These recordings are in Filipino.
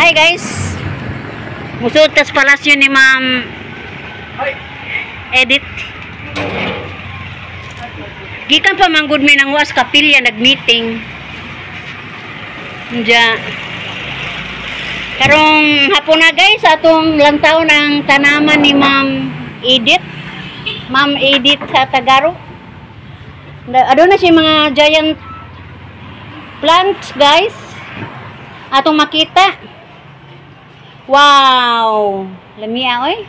Hi guys. Musot tas palasyo ni Ma'am Edith. Gikan pa manggod mi nang was kapilya nag-meeting. Diya. Karong hapon na guys, atong lantaw ng tanaman ni Ma'am Edith. Ma'am Edith sa Tagaro. Ado na siya mga giant plants guys. Atong makita. Wow! Lamia oy.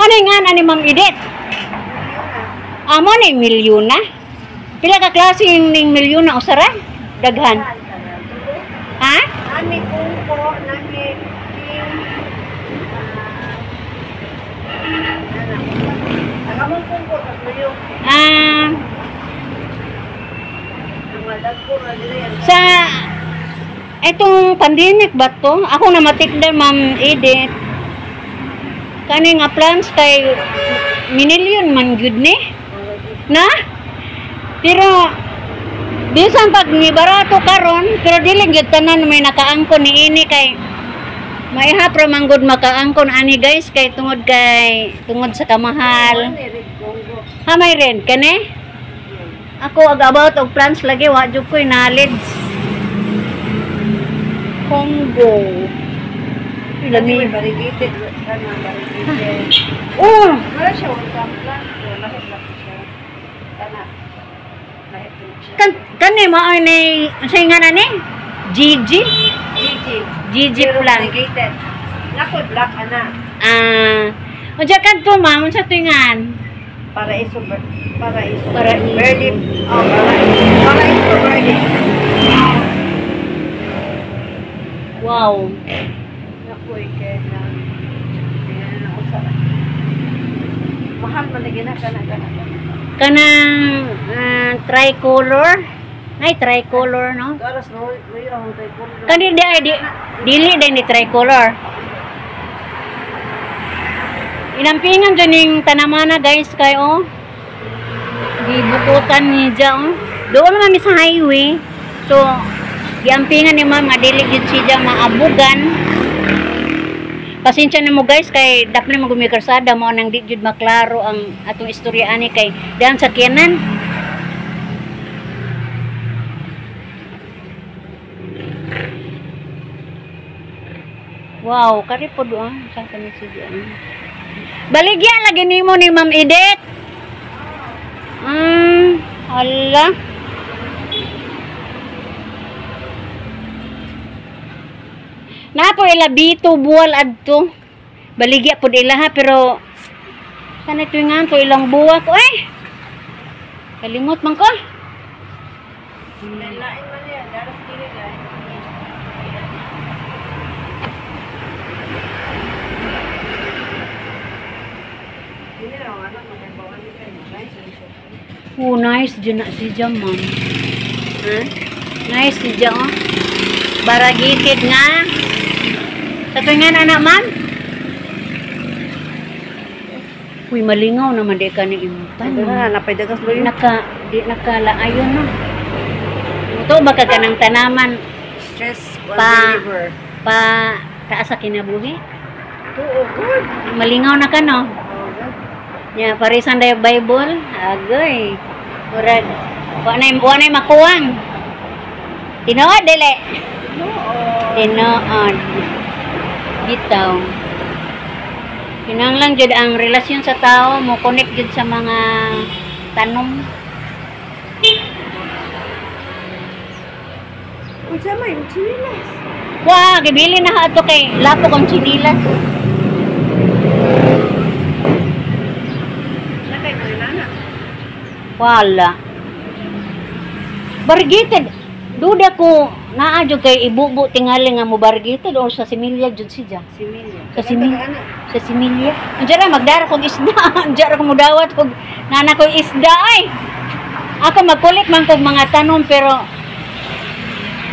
Ano nga ni Ma'am Edith? Amo ni milyona. Pila ka klase ning milyona usara? Daghan. Ha? Ani kungko nani Agamon kungko tatlo sa etong pandemic ba to? Ako na matikda Ma'am Edith. Kani nga plans kay minilyon man gyud ni. Na? Pero bisan pag ni barato karon, pero dili gyud tanan may nakaangkon ni ini kay maihapra manggod makaangkon ani guys kay tungod sa kamahal. Ha may red kani? Ako about og plans lagi wa jud koy knowledge. Congo. Lami variegated kana variegated. Oh, Wala siya welcome plant. Mahirap siya. Kana. Kani mo ay ni say nga na ni? Gigi plant. Variegated. Nako black ana. Unsa kadto ma'am sa tingan? Paraiso Paraiso. Verde. Oh, paraiso verde. Wow. Nakoy kay na. Ayan ako sa. Mahal man lagi na kana. Kanang tricolor. Ay tricolor no? Karas no, may ang tricolor. Kani dili din ni tricolor. Inampingan dyan yung tanamana guys kayo. Gibukutan ni dyan. Doon naman sa highway. So, giampingan ni ma'am nga dili gyud siya maabugan. Pasensya na mo guys kay dapli magumikarsada mo nang di gyud maklaro ang atong istorya ani kay dan sa kiyanan. Wow, kari po doon sa kani siya. Baligya lagi nimo ni Ma'am Edith. Hala. Napo ila bito buwal adto. Baligya pud ila ha pero sana tuingan to ilang buwa ko kalimot man ko. Lain man yan, daras dili lain. Dili ra ana magbawan ni kay nice. Oh, nice dyan na si Jam, ma'am. Ha? Nice si Jam, oh. Variegated nga. Sa tuwingan, anak, ma'am? Uy, malingaw naman di ka ni imutan. Napay dagas mo yun. Nakalaayon, no? Ito, baka ka ng tanaman. Stress reliever. Taas sa kinabuhi. Oo, good. Malingaw na ka, no? Ya, parisan dayo Bible. Agoy. Murag. Wa na makuwang. Tinood, dili. Tinood. Bitaw. Kinahanglan jud ang relasyon sa tao mo connect jud sa mga tanom. Unsa may chinilas? Wa, gibili na ato kay lapo kong chinilas. Nakay mo nana. Wala. Variegated. Duda ko naa jud kay ibubo tingali nga mo variegated o sa similya jud siya. Similya. Sa similya. Andiara magdara kog isda. Andiara ko mudawat kog nana ko isda ay. Ako magkulit man kog mga tanom pero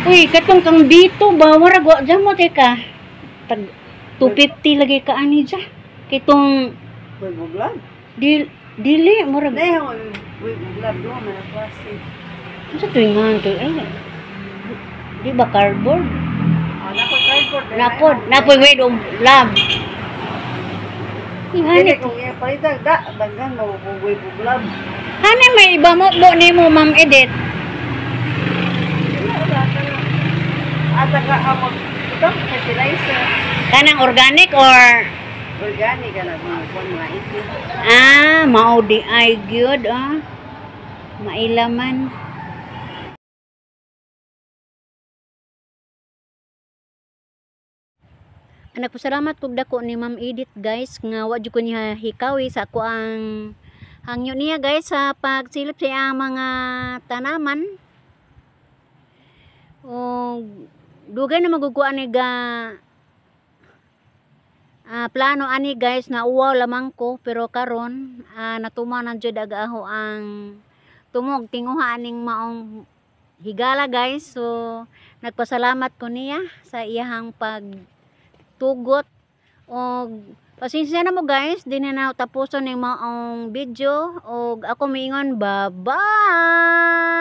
uy, katong kang dito ba warag wa dyan mo teka. Tag 250 lagi ka ani dyan. Kitong Uy, buglad. dili murag. Dai ho, uy, buglad do man plastic. Sa tuingan to ay. Di ba cardboard? Nakoy cardboard. Napoy with love. Hindi Ihani. kung iya palitan, daghan mabubugoy buglab. Hani may iba mo bo nimo Ma'am Edith. Ata ka amag ito, fertilizer. Kanang organic or Organic ka lang mga kung mga ito. mao di ay good Mailaman. Nagpasalamat kog dako ni Ma'am Edith guys nga wa jud ko niya hikawi sa ako ang hangyo niya guys sa pagsilip sa iyang mga tanaman. O dugay na maguguan ni ga plano ani guys na uwaw lamang ko pero karon natumanan jud agaho ang tumog tinguha aning maong higala guys. So nagpasalamat ko niya sa iyang pagtugot o pasensya na mo guys di na tapuson ng maong video o ako miingon bye bye.